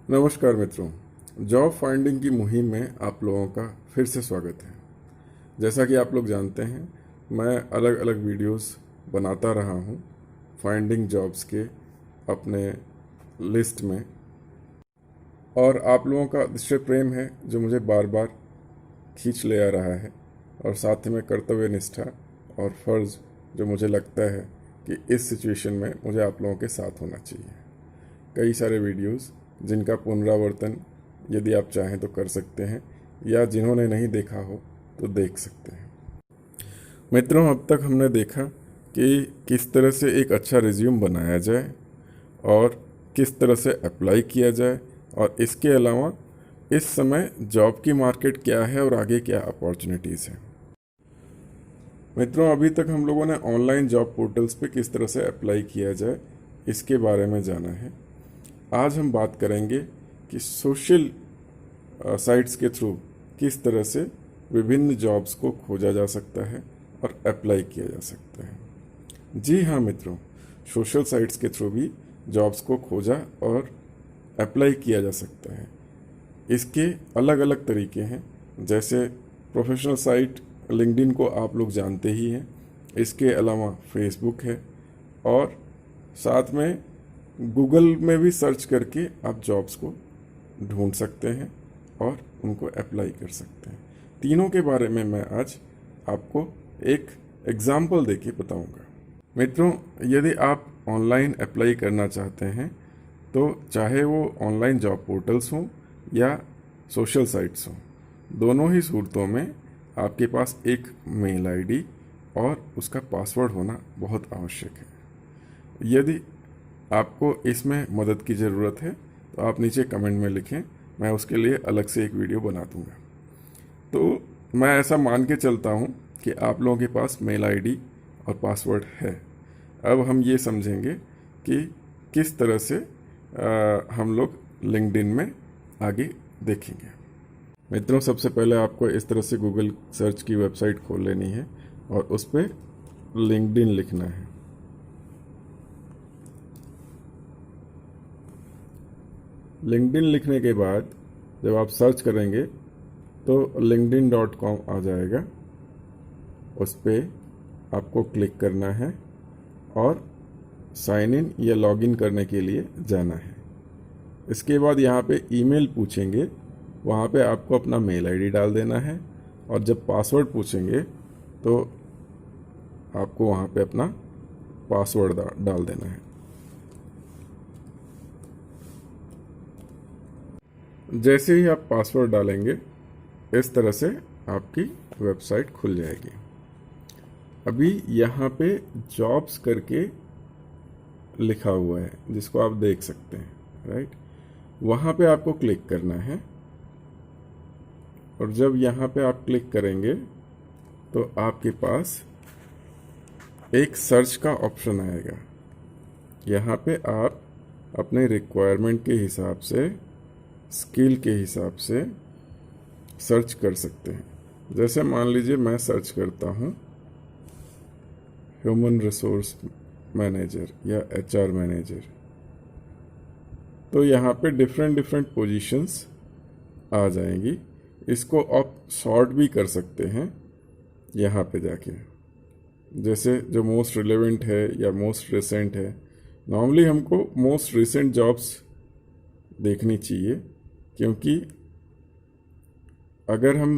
नमस्कार मित्रों, job finding की मुहिम में आप लोगों का फिर से स्वागत है। जैसा कि आप लोग जानते हैं, मैं अलग अलग वीडियोस बनाता रहा हूं फाइंडिंग जॉब्स के अपने लिस्ट में, और आप लोगों का निश्चय प्रेम है जो मुझे बार बार खींच ले आ रहा है, और साथ में कर्तव्य निष्ठा और फ़र्ज़ जो मुझे लगता है कि इस सिचुएशन में मुझे आप लोगों के साथ होना चाहिए। कई सारे वीडियोस जिनका पुनरावर्तन यदि आप चाहें तो कर सकते हैं, या जिन्होंने नहीं देखा हो तो देख सकते हैं। मित्रों, अब तक हमने देखा कि किस तरह से एक अच्छा रिज्यूम बनाया जाए और किस तरह से अप्लाई किया जाए, और इसके अलावा इस समय जॉब की मार्केट क्या है और आगे क्या अपॉर्चुनिटीज़ हैं। मित्रों, अभी तक हम लोगों ने ऑनलाइन जॉब पोर्टल्स पे किस तरह से अप्लाई किया जाए इसके बारे में जाना है। आज हम बात करेंगे कि सोशल साइट्स के थ्रू किस तरह से विभिन्न जॉब्स को खोजा जा सकता है और अप्लाई किया जा सकता है। जी हाँ मित्रों, सोशल साइट्स के थ्रू भी जॉब्स को खोजा और अप्लाई किया जा सकता है। इसके अलग अलग तरीके हैं, जैसे प्रोफेशनल साइट लिंक्डइन को आप लोग जानते ही हैं। इसके अलावा फेसबुक है, और साथ में गूगल में भी सर्च करके आप जॉब्स को ढूंढ सकते हैं और उनको अप्लाई कर सकते हैं। तीनों के बारे में मैं आज आपको एक एग्जाम्पल देके बताऊंगा। मित्रों, यदि आप ऑनलाइन अप्लाई करना चाहते हैं तो चाहे वो ऑनलाइन जॉब पोर्टल्स हों या सोशल साइट्स हों, दोनों ही सूरतों में आपके पास एक मेल आईडी और उसका पासवर्ड होना बहुत आवश्यक है। यदि आपको इसमें मदद की ज़रूरत है तो आप नीचे कमेंट में लिखें, मैं उसके लिए अलग से एक वीडियो बना दूंगा। तो मैं ऐसा मान के चलता हूं कि आप लोगों के पास मेल आईडी और पासवर्ड है। अब हम ये समझेंगे कि किस तरह से हम लोग लिंक्डइन में आगे देखेंगे। मित्रों, सबसे पहले आपको इस तरह से गूगल सर्च की वेबसाइट खोल लेनी है और उस पर लिंक्डइन लिखना है। लिंक्डइन लिखने के बाद जब आप सर्च करेंगे तो linkedin.com आ जाएगा। उस पर आपको क्लिक करना है और साइन इन या लॉगिन करने के लिए जाना है। इसके बाद यहाँ पे ईमेल पूछेंगे, वहाँ पे आपको अपना मेल आईडी डाल देना है, और जब पासवर्ड पूछेंगे तो आपको वहाँ पे अपना पासवर्ड डाल देना है। जैसे ही आप पासवर्ड डालेंगे, इस तरह से आपकी वेबसाइट खुल जाएगी। अभी यहाँ पे जॉब्स करके लिखा हुआ है जिसको आप देख सकते हैं, राइट। वहाँ पे आपको क्लिक करना है, और जब यहाँ पे आप क्लिक करेंगे तो आपके पास एक सर्च का ऑप्शन आएगा। यहाँ पे आप अपने रिक्वायरमेंट के हिसाब से, स्किल के हिसाब से सर्च कर सकते हैं। जैसे मान लीजिए मैं सर्च करता हूँ ह्यूमन रिसोर्स मैनेजर या एचआर मैनेजर, तो यहाँ पे डिफरेंट पोजीशंस आ जाएंगी। इसको आप सॉर्ट भी कर सकते हैं यहाँ पे जाके, जैसे जो मोस्ट रिलेवेंट है या मोस्ट रिसेंट है। नॉर्मली हमको मोस्ट रिसेंट जॉब्स देखनी चाहिए, क्योंकि अगर हम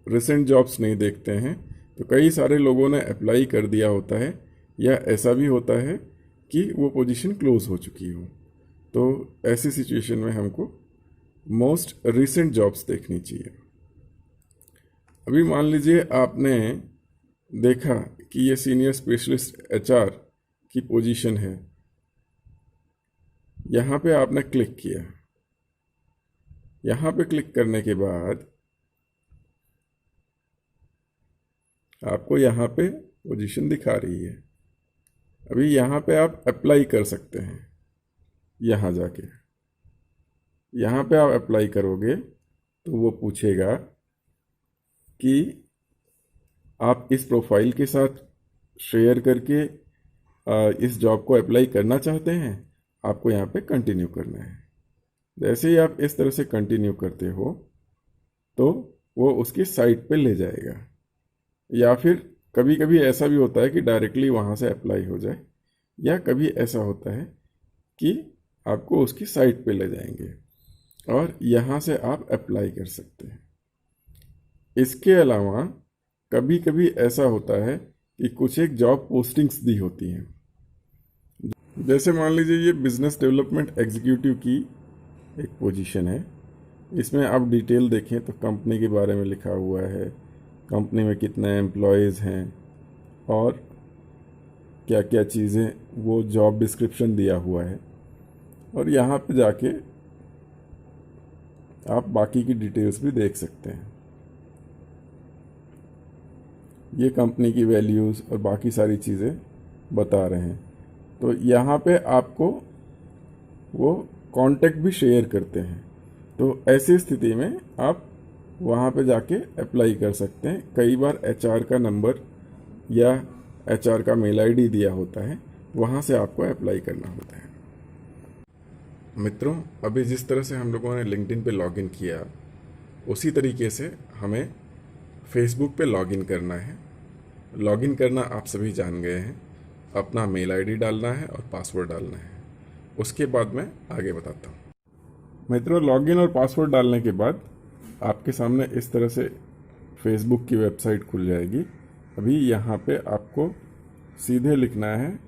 रिसेंट जॉब्स नहीं देखते हैं तो कई सारे लोगों ने अप्लाई कर दिया होता है, या ऐसा भी होता है कि वो पोजीशन क्लोज हो चुकी हो। तो ऐसी सिचुएशन में हमको मोस्ट रिसेंट जॉब्स देखनी चाहिए। अभी मान लीजिए आपने देखा कि ये सीनियर स्पेशलिस्ट एचआर की पोजीशन है, यहाँ पे आपने क्लिक किया। यहाँ पे क्लिक करने के बाद आपको यहाँ पे पोजीशन दिखा रही है। अभी यहाँ पे आप अप्लाई कर सकते हैं। यहाँ जाके यहाँ पे आप अप्लाई करोगे तो वो पूछेगा कि आप इस प्रोफाइल के साथ शेयर करके इस जॉब को अप्लाई करना चाहते हैं। आपको यहाँ पे कंटिन्यू करना है। जैसे ही आप इस तरह से कंटिन्यू करते हो तो वो उसकी साइट पे ले जाएगा, या फिर कभी कभी ऐसा भी होता है कि डायरेक्टली वहाँ से अप्लाई हो जाए, या कभी ऐसा होता है कि आपको उसकी साइट पे ले जाएंगे और यहाँ से आप अप्लाई कर सकते हैं। इसके अलावा कभी कभी ऐसा होता है कि कुछ एक जॉब पोस्टिंग्स दी होती हैं, जैसे मान लीजिए ये बिजनेस डेवलपमेंट एग्जीक्यूटिव की एक पोजीशन है। इसमें आप डिटेल देखें तो कंपनी के बारे में लिखा हुआ है, कंपनी में कितने एम्प्लॉयज़ हैं और क्या क्या चीज़ें, वो जॉब डिस्क्रिप्शन दिया हुआ है। और यहाँ पे जाके आप बाकी की डिटेल्स भी देख सकते हैं। ये कंपनी की वैल्यूज़ और बाकी सारी चीज़ें बता रहे हैं। तो यहाँ पे आपको वो कॉन्टेक्ट भी शेयर करते हैं। तो ऐसी स्थिति में आप वहाँ पे जाके अप्लाई कर सकते हैं। कई बार एचआर का नंबर या एचआर का मेल आईडी दिया होता है, वहाँ से आपको अप्लाई करना होता है। मित्रों, अभी जिस तरह से हम लोगों ने लिंक्डइन पे लॉगिन किया, उसी तरीके से हमें फेसबुक पे लॉगिन करना है। लॉगिन करना आप सभी जान गए हैं। अपना मेल आईडी डालना है और पासवर्ड डालना है। उसके बाद मैं आगे बताता हूँ। मित्रों, लॉगिन और पासवर्ड डालने के बाद आपके सामने इस तरह से फेसबुक की वेबसाइट खुल जाएगी। अभी यहाँ पे आपको सीधे लिखना है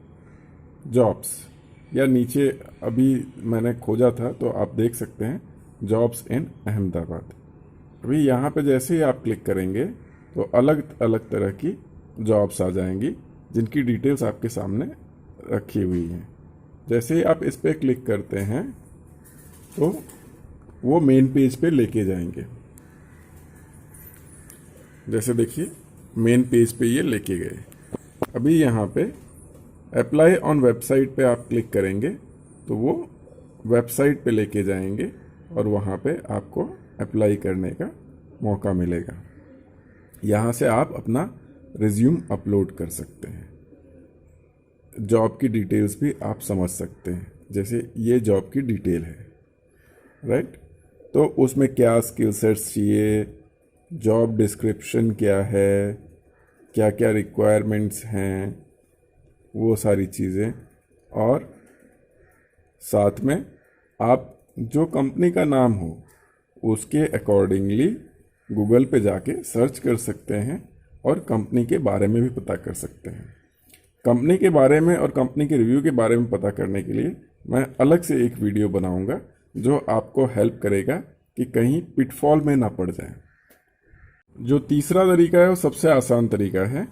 जॉब्स, या नीचे अभी मैंने खोजा था तो आप देख सकते हैं जॉब्स इन अहमदाबाद। अभी यहाँ पे जैसे ही आप क्लिक करेंगे तो अलग अलग तरह की जॉब्स आ जाएंगी, जिनकी डिटेल्स आपके सामने रखी हुई हैं। जैसे ही आप इस पर क्लिक करते हैं तो वो मेन पेज पे लेके जाएंगे। जैसे देखिए मेन पेज पे ये लेके गए। अभी यहाँ पे अप्लाई ऑन वेबसाइट पे आप क्लिक करेंगे तो वो वेबसाइट पे लेके जाएंगे और वहाँ पे आपको अप्लाई करने का मौका मिलेगा। यहाँ से आप अपना रिज्यूम अपलोड कर सकते हैं। जॉब की डिटेल्स भी आप समझ सकते हैं, जैसे ये जॉब की डिटेल है, राइट। तो उसमें क्या स्किल सेट्स चाहिए, जॉब डिस्क्रिप्शन क्या है, क्या क्या रिक्वायरमेंट्स हैं, वो सारी चीज़ें। और साथ में आप जो कंपनी का नाम हो उसके अकॉर्डिंगली गूगल पे जाके सर्च कर सकते हैं और कंपनी के बारे में भी पता कर सकते हैं। कंपनी के बारे में और कंपनी के रिव्यू के बारे में पता करने के लिए मैं अलग से एक वीडियो बनाऊंगा जो आपको हेल्प करेगा कि कहीं पिटफॉल में ना पड़ जाए। जो तीसरा तरीका है वो सबसे आसान तरीका है।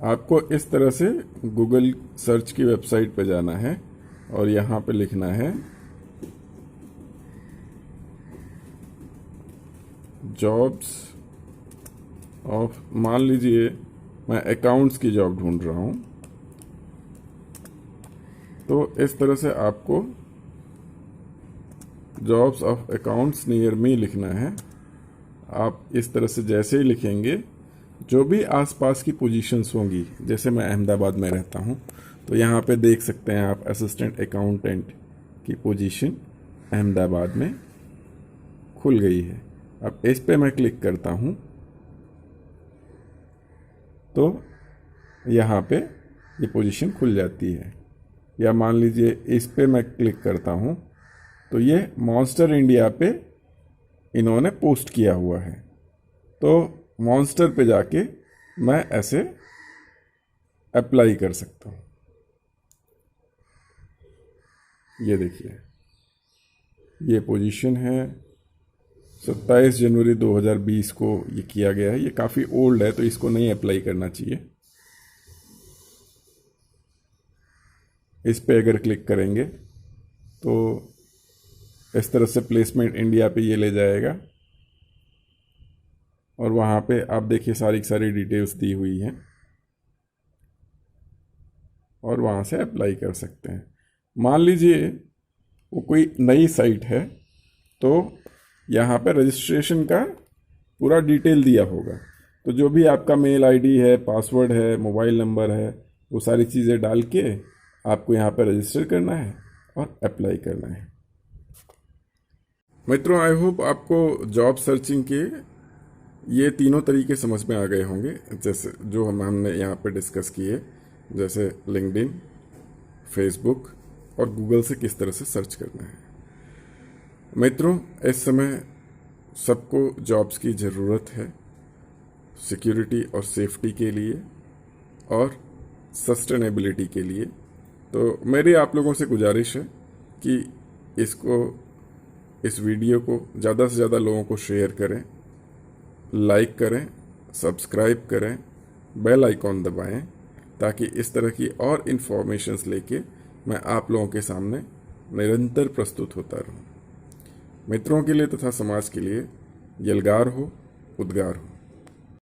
आपको इस तरह से गूगल सर्च की वेबसाइट पे जाना है और यहाँ पे लिखना है जॉब्स ऑफ, मान लीजिए मैं अकाउंट्स की जॉब ढूंढ रहा हूँ, तो इस तरह से आपको jobs of accounts near me लिखना है। आप इस तरह से जैसे ही लिखेंगे, जो भी आसपास की पोजीशंस होंगी, जैसे मैं अहमदाबाद में रहता हूँ तो यहाँ पे देख सकते हैं आप असिस्टेंट अकाउंटेंट की पोजीशन अहमदाबाद में खुल गई है। अब इस पे मैं क्लिक करता हूँ तो यहाँ पे ये पोजीशन खुल जाती है। या मान लीजिए इस पे मैं क्लिक करता हूँ तो ये मॉन्स्टर इंडिया पे इन्होंने पोस्ट किया हुआ है। तो मॉन्स्टर पे जाके मैं ऐसे अप्लाई कर सकता हूँ। ये देखिए ये पोजीशन है, 27 जनवरी 2020 को ये किया गया है। ये काफ़ी ओल्ड है तो इसको नहीं अप्लाई करना चाहिए। इस पे अगर क्लिक करेंगे तो इस तरह से प्लेसमेंट इंडिया पे ये ले जाएगा और वहाँ पे आप देखिए सारी की सारी डिटेल्स दी हुई हैं और वहाँ से अप्लाई कर सकते हैं। मान लीजिए वो कोई नई साइट है तो यहाँ पे रजिस्ट्रेशन का पूरा डिटेल दिया होगा। तो जो भी आपका मेल आईडी है, पासवर्ड है, मोबाइल नंबर है, वो सारी चीज़ें डाल के आपको यहाँ पे रजिस्टर करना है और अप्लाई करना है। मित्रों, आई होप आपको जॉब सर्चिंग के ये तीनों तरीके समझ में आ गए होंगे, जैसे जो हमने यहाँ पे डिस्कस किए, जैसे लिंक्डइन, फेसबुक और गूगल से किस तरह से सर्च करना है। मित्रों, इस समय सबको जॉब्स की ज़रूरत है, सिक्योरिटी और सेफ्टी के लिए और सस्टेनेबिलिटी के लिए। तो मेरी आप लोगों से गुजारिश है कि इस वीडियो को ज़्यादा से ज़्यादा लोगों को शेयर करें, लाइक करें, सब्सक्राइब करें, बेल आइकॉन दबाएं, ताकि इस तरह की और इन्फॉर्मेशंस लेके मैं आप लोगों के सामने निरंतर प्रस्तुत होता रहूं। मित्रों के लिए तथा समाज के लिए यलगार हो, उद्गार हो।